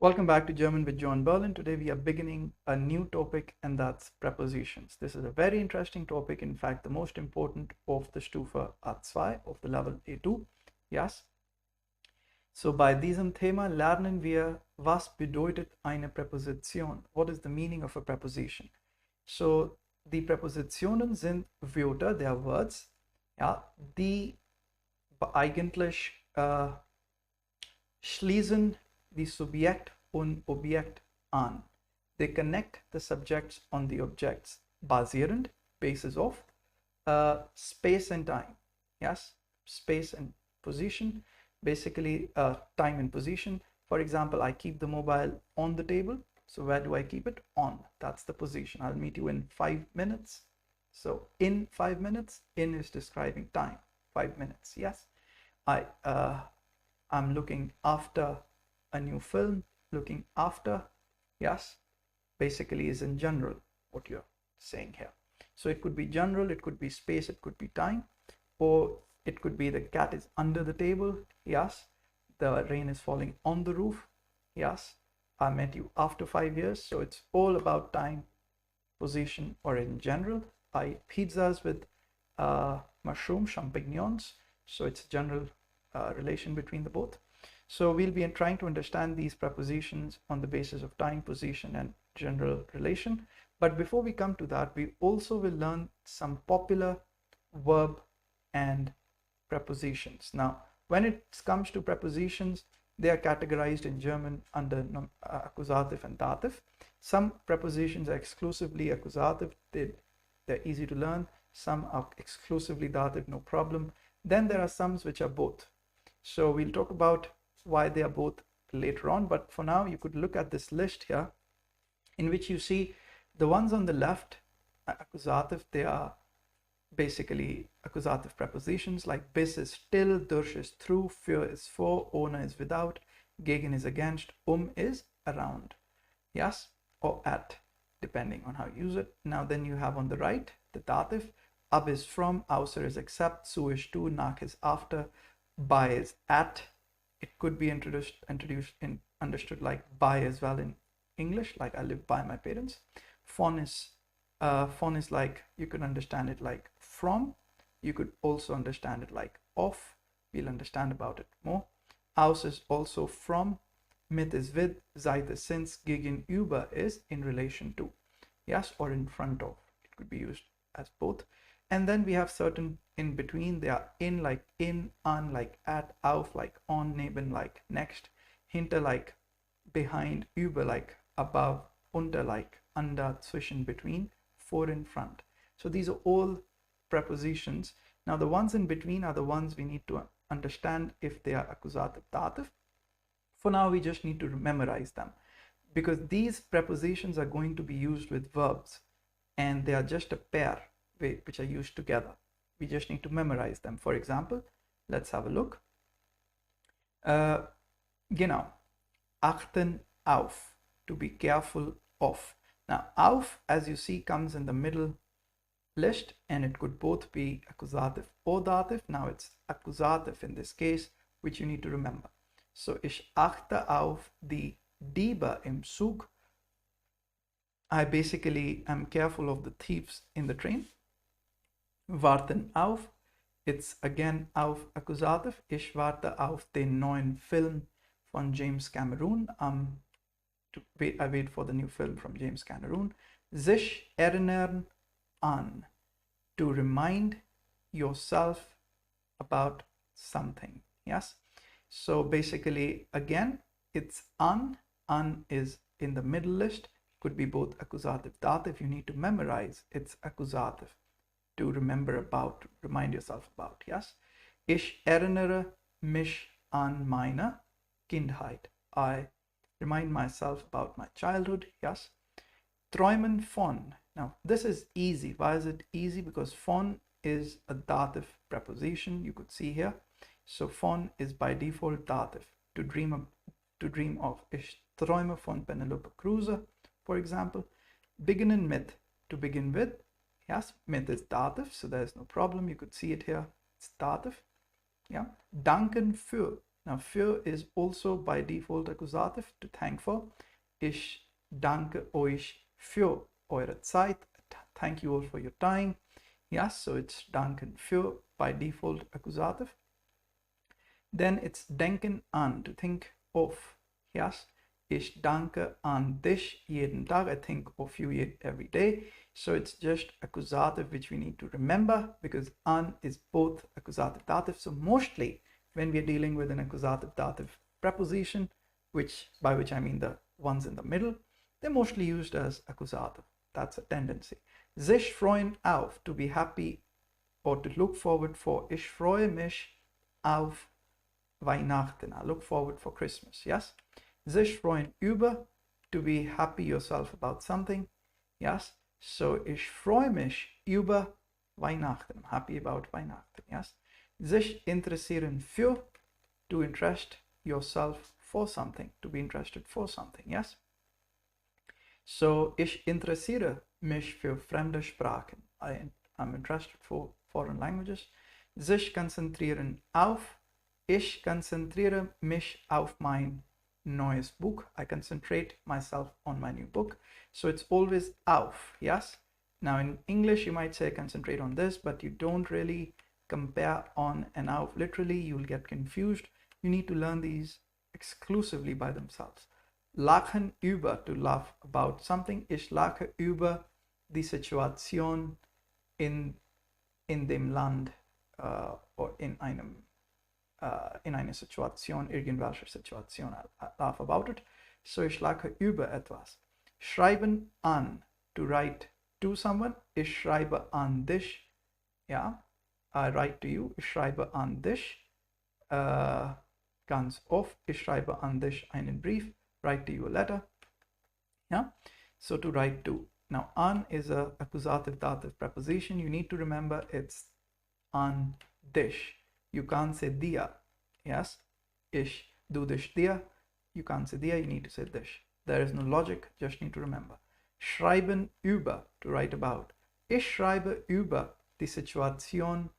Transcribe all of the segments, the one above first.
Welcome back to German with John Berlin. Today we are beginning a new topic, and that's prepositions. This is a very interesting topic, in fact, the most important of the Stufe A2 of the level A2. Yes. So bei diesem Thema lernen wir, was bedeutet eine Präposition? What is the meaning of a preposition? So die Präpositionen sind Wörter, they are words, ja, die eigentlich schließen the Subjekt und Objekt an. They connect the subjects on the objects, basierend, basis of, space and time. Yes, space and position, basically time and position. For example, I keep the mobile on the table. So where do I keep it? On. That's the position. I'll meet you in 5 minutes. So in 5 minutes, in is describing time. 5 minutes. Yes. I'm looking after a new film. Looking after, yes, basically is in general what you're saying here. So it could be general, it could be space, it could be time, or it could be the cat is under the table. Yes, the rain is falling on the roof. Yes, I met you after 5 years. So it's all about time, position, or in general. I eat pizzas with mushroom, champignons. So it's general relation between the both. So we'll be trying to understand these prepositions on the basis of time, position, and general relation. But before we come to that, we also will learn some popular verb and prepositions. Now, when it comes to prepositions, they are categorized in German under accusative and dative. Some prepositions are exclusively accusative. They're easy to learn. Some are exclusively dative, no problem. Then there are some which are both. So we'll talk about why they are both later on, but for now you could look at this list here in which you see the ones on the left accusative. They are basically accusative prepositions like bis is still, durch is through, für is for, ohne is without, gegen is against, is around, yes, or at, depending on how you use it. Now then you have on the right the dative. Ab is from, außer is except, zu is to, nach is after, bei is at. It could be understood like by as well in English, like I live by my parents. Von is like, you could understand it like from. You could also understand it like of. We'll understand about it more. Aus is also from. Mit is with. Seit is since. Gegenüber is in relation to. Yes, or in front of. It could be used as both. And then we have certain in between. They are in like in, an like at, auf like on, neben like next, hinter like behind, über like above, unter like under, zwischen between, vor in front. So these are all prepositions. Now the ones in between are the ones we need to understand if they are accusative, dative. For now we just need to memorize them, because these prepositions are going to be used with verbs, and they are just a pair which are used together. We just need to memorize them. For example, let's have a look. Genau. Achten auf. To be careful of. Now, auf, as you see, comes in the middle list, and it could both be accusative or dative. Now it's accusative in this case, which you need to remember. So, ich achte auf die Diebe im Zug. I basically am careful of the thieves in the train. Warten auf, it's again auf accusative. Ich warte auf den neuen Film von James Cameron. I wait for the new film from James Cameron. Sich erinnern an, to remind yourself about something. Yes. So basically, again, it's an. An is in the middle list. Could be both accusative, dative. You need to memorize. It's accusative. To remember about, to remind yourself about, yes. Ich erinnere mich an meine Kindheit. I remind myself about my childhood, yes. Träumen von. Now, this is easy. Why is it easy? Because von is a dative preposition, you could see here. So von is by default dative. To dream of. Ich träume von Penelope Cruz, for example. Beginnen mit, to begin with. Yes, mit is dative, so there's no problem. You could see it here. It's dative. Yeah. Danken für. Now, für is also by default accusative, to thank for. Ich danke euch für eure Zeit. Thank you all for your time. Yes, so it's danken für by default accusative. Then it's denken an, to think of. Yes, ich danke an dich jeden Tag. I think of you every day. So it's just accusative, which we need to remember, because an is both accusative dative. So mostly when we are dealing with an accusative dative preposition, by which I mean the ones in the middle, they're mostly used as accusative. That's a tendency. Sich freuen auf, to be happy or to look forward for. Ich freue mich auf Weihnachten. I look forward for Christmas. Yes. Sich freuen über, to be happy yourself about something. Yes. So ich freue mich über Weihnachten. I'm happy about Weihnachten. Yes. Sich interessieren für, to interest yourself for something, to be interested for something. Yes. So ich interessiere mich für fremde Sprachen. I'm interested for foreign languages. Sich konzentrieren auf, ich konzentriere mich auf mein neues Buch. I concentrate myself on my new book. So it's always auf, yes? Now in English, you might say concentrate on this, but you don't really compare on and auf. Literally, you'll get confused. You need to learn these exclusively by themselves. Lachen über, to laugh about something. Ich lache über die Situation in dem Land or in eine Situation, irgendwelche Situation. I laugh about it. So ich lache über etwas. Schreiben an, to write to someone. Ich schreibe an dich. Ja, I write to you. Ich schreibe an dich. Ganz oft. Ich schreibe an dich einen Brief. Write to you a letter. Yeah, so to write to. Now an is a accusative dative preposition. You need to remember it's an dich. You can't say dir. Yes, ich du dich dir. You can't say dir, you need to say dich. There is no logic, just need to remember. Schreiben über, to write about. Ich schreibe über die Situation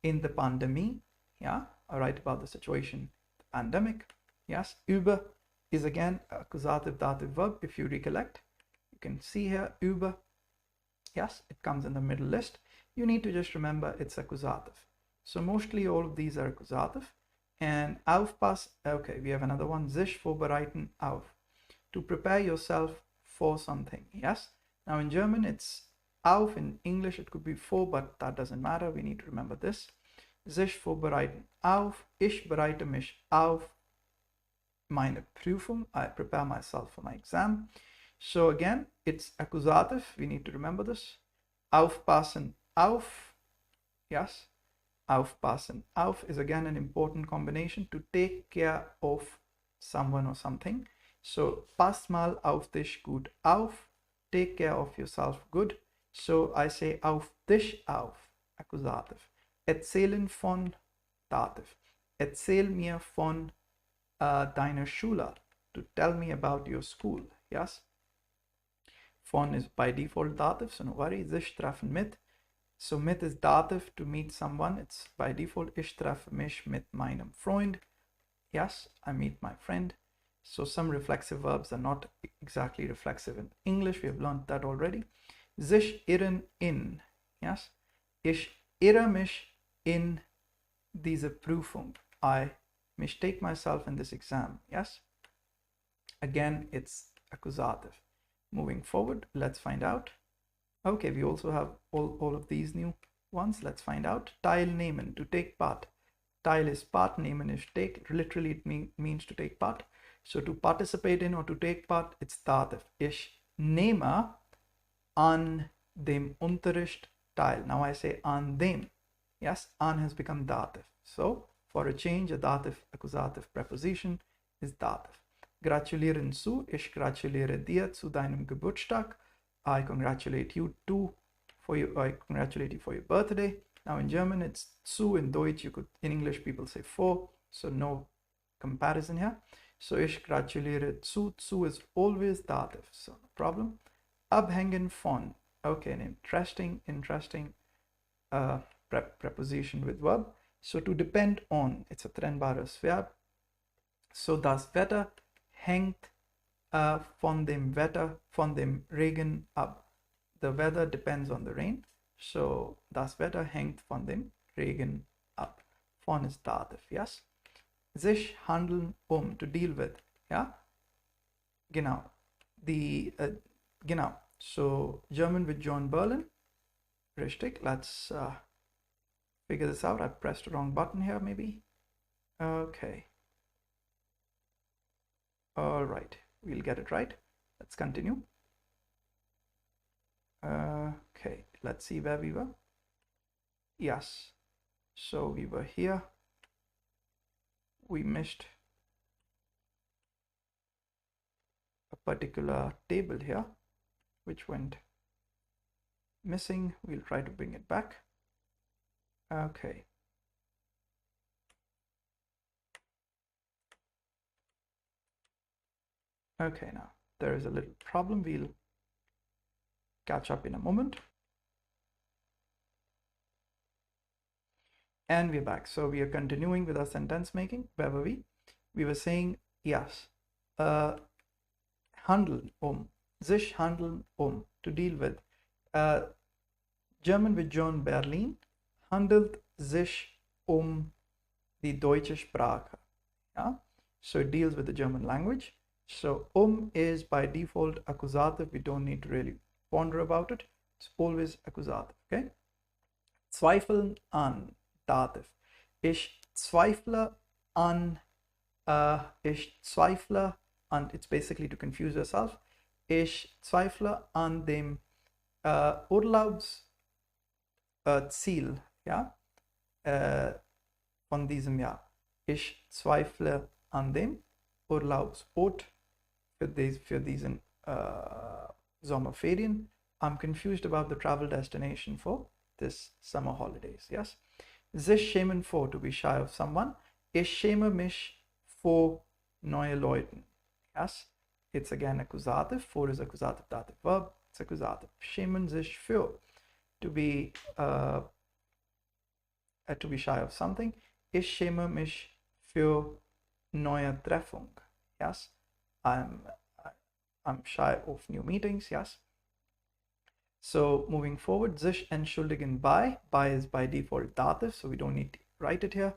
in the Pandemie. Yeah, I write about the situation, the pandemic. Yes, über is again accusative dative verb. If you recollect, you can see here über. Yes, it comes in the middle list. You need to just remember it's accusative. So mostly all of these are accusative. And aufpass, okay, we have another one. Sich vorbereiten auf, to prepare yourself for something. Yes. Now in German it's auf. In English it could be for, but that doesn't matter. We need to remember this. Sich vorbereiten auf. Ich bereite mich auf meine Prüfung. I prepare myself for my exam. So again, it's accusative. We need to remember this. Aufpassen auf. Yes. Aufpassen auf is again an important combination, to take care of someone or something. So pass mal auf dich gut auf. Take care of yourself good. So I say auf dich auf, accusative. Erzählen von, dative. Erzähl mir von deiner Schule, to tell me about your school. Yes. Von is by default dative, so no worry. Sich treffen mit. So mit is dative, to meet someone. It's by default. Ich treffe mich mit meinem Freund. Yes, I meet my friend. So some reflexive verbs are not exactly reflexive in English. We have learned that already. Sich irren in. Yes. Ich irre mich in diese Prüfung. I mistake myself in this exam. Yes. Again, it's accusative. Moving forward, let's find out. Okay, we also have all of these new ones. Let's find out. Teilnehmen, to take part. Teil is part, nehmen is take. Literally, it means to take part. So to participate in or to take part, it's dative. Ich nehme an dem Unterricht teil. Now I say an dem. Yes, an has become dative. So for a change, a dative accusative preposition is dative. Gratulieren zu. Ich gratuliere dir zu deinem Geburtstag. I congratulate you for your birthday. Now in German it's zu. In Deutsch in English people say for, so no comparison here. So ich gratuliere zu. Zu is always dative, so no problem. Abhängen von. Okay, an interesting preposition with verb. So to depend on, it's a trennbares verb. So das Wetter hängt von dem Wetter, von dem Regen ab. The weather depends on the rain. So das Wetter hängt von dem Regen ab. Von ist Dativ, yes? Sich handeln to deal with, ja? Genau. Genau. So German with John Berlin. Richtig. Let's figure this out. I pressed the wrong button here, maybe. Okay. All right. We'll get it right. Let's continue. Okay. Let's see where we were. Yes. So we were here. We missed a particular table here, which went missing. We'll try to bring it back. Okay. Okay, now there is a little problem. We'll catch up in a moment. And we're back. So we are continuing with our sentence making. Where were we? We were saying, yes, handeln sich handeln to deal with. German with John Berlin handelt sich die deutsche Sprache. Yeah? So it deals with the German language. So is by default accusative. We don't need to really ponder about it. It's always accusative. Okay. Zweifeln an, Dativ. Ich zweifle an. Ich zweifle an. It's basically to confuse yourself. Ich zweifle an dem Urlaubsziel, ja, von diesem Jahr. Ich zweifle an dem Urlaubsort für diesen Sommerferien. I'm confused about the travel destination for this summer holidays. Yes. Sich schämen vor, to be shy of someone. Ich schäme mich vor neue Leuten. Yes. It's again accusative. For is accusative dative verb. It's accusative. Schämen sich für, to be shy of something. Ich schäme mich für neue Treffung. Yes. I'm shy of new meetings. Yes. So moving forward, sich entschuldigen bei. Bei is by default dative, so we don't need to write it here,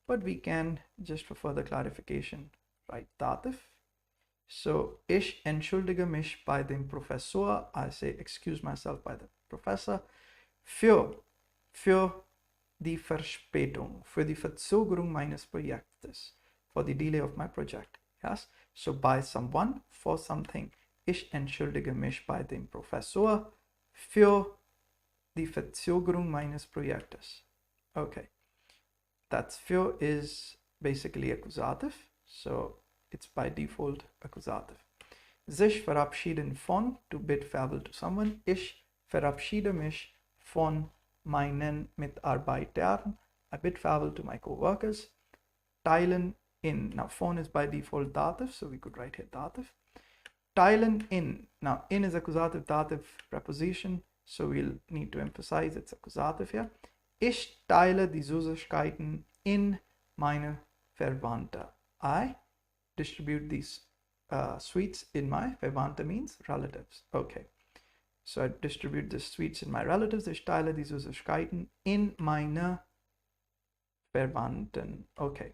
but we can, just for further clarification, write dative. So ich entschuldige mich bei dem Professor. I say excuse myself by the professor. Für die Verspätung, für die Verzögerung meines Projektes, for the delay of my project. Yes. So by someone, for something. Ich entschuldige mich bei dem Professor für die Verzögerung meines Projektes. Okay. That's für is basically accusative. So it's by default accusative. Sich verabschieden von, to bid farewell to someone. Ich verabschiede mich von meinen Mitarbeitern. I bid farewell to my co-workers. Teilen in. Now von is by default dative, so we could write here dative. Teilen in. Now in is accusative dative preposition, so we'll need to emphasize it's accusative here. Ich teile die Süßigkeiten in meine Verwandte. I distribute these sweets in my Verwandte means relatives. Okay. So I distribute the sweets in my relatives. Ich teile die Süßigkeiten in meine Verwandten. Okay.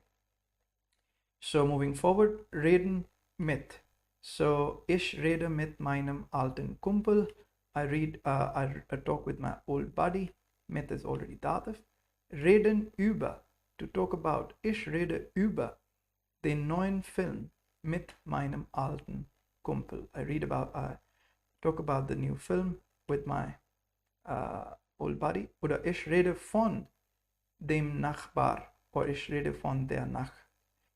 So moving forward, reden mit. So ich rede mit meinem alten Kumpel. I talk with my old buddy. Mit is already dative. Reden über, to talk about. Ich rede über den neuen Film mit meinem alten Kumpel. I talk about the new film with my old buddy. Oder ich rede von dem Nachbar. Oder ich rede von der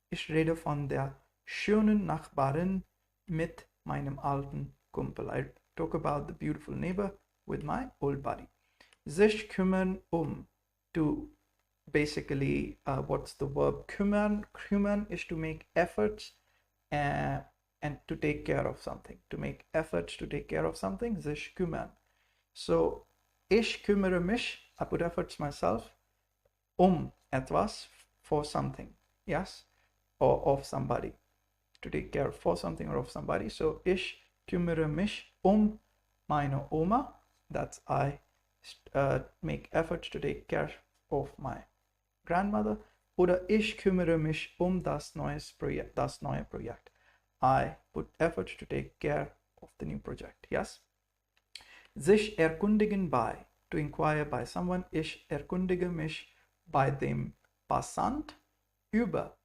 Ich rede von der schönen Nachbarin mit meinem alten Kumpel. I talk about the beautiful neighbor with my old buddy. Sich kümmern to basically, what's the verb kümmern? Kümmern is to make efforts and to take care of something. To make efforts to take care of something, sich kümmern. So, ich kümmere mich, I put efforts myself, etwas, for something. Yes? or of somebody, to take care for something or of somebody. So ich kümmere mich meine Oma. That's I make effort to take care of my grandmother. Oder ich kümmere mich das neue Projekt. I put effort to take care of the new project. Yes. Sich erkundigen bei, to inquire by someone. Ich erkundige mich bei dem Passant über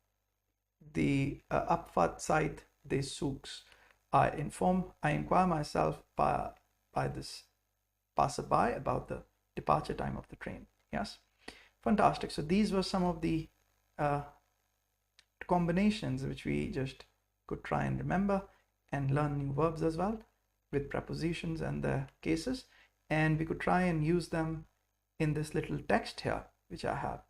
die Abfahrtzeit des Zugs. I inquire myself by this passerby about the departure time of the train. Yes, fantastic. So these were some of the combinations which we just could try and remember and learn new verbs as well with prepositions and their cases, and we could try and use them in this little text here which I have.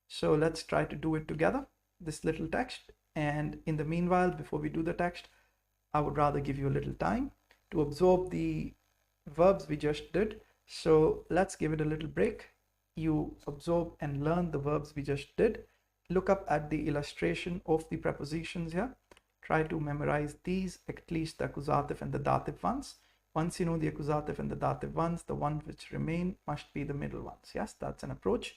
So let's try to do it together, this little text. And in the meanwhile, before we do the text, I would rather give you a little time to absorb the verbs we just did. So let's give it a little break. You absorb and learn the verbs we just did. Look up at the illustration of the prepositions here. Try to memorize these, at least the accusative and the dative ones. Once you know the accusative and the dative ones, the ones which remain must be the middle ones. Yes, that's an approach.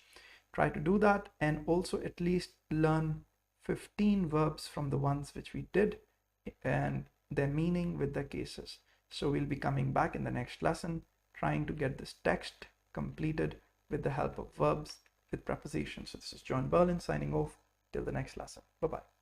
Try to do that, and also at least learn 15 verbs from the ones which we did and their meaning with the cases. So we'll be coming back in the next lesson trying to get this text completed with the help of verbs with prepositions. So this is John Berlin signing off till the next lesson. Bye-bye.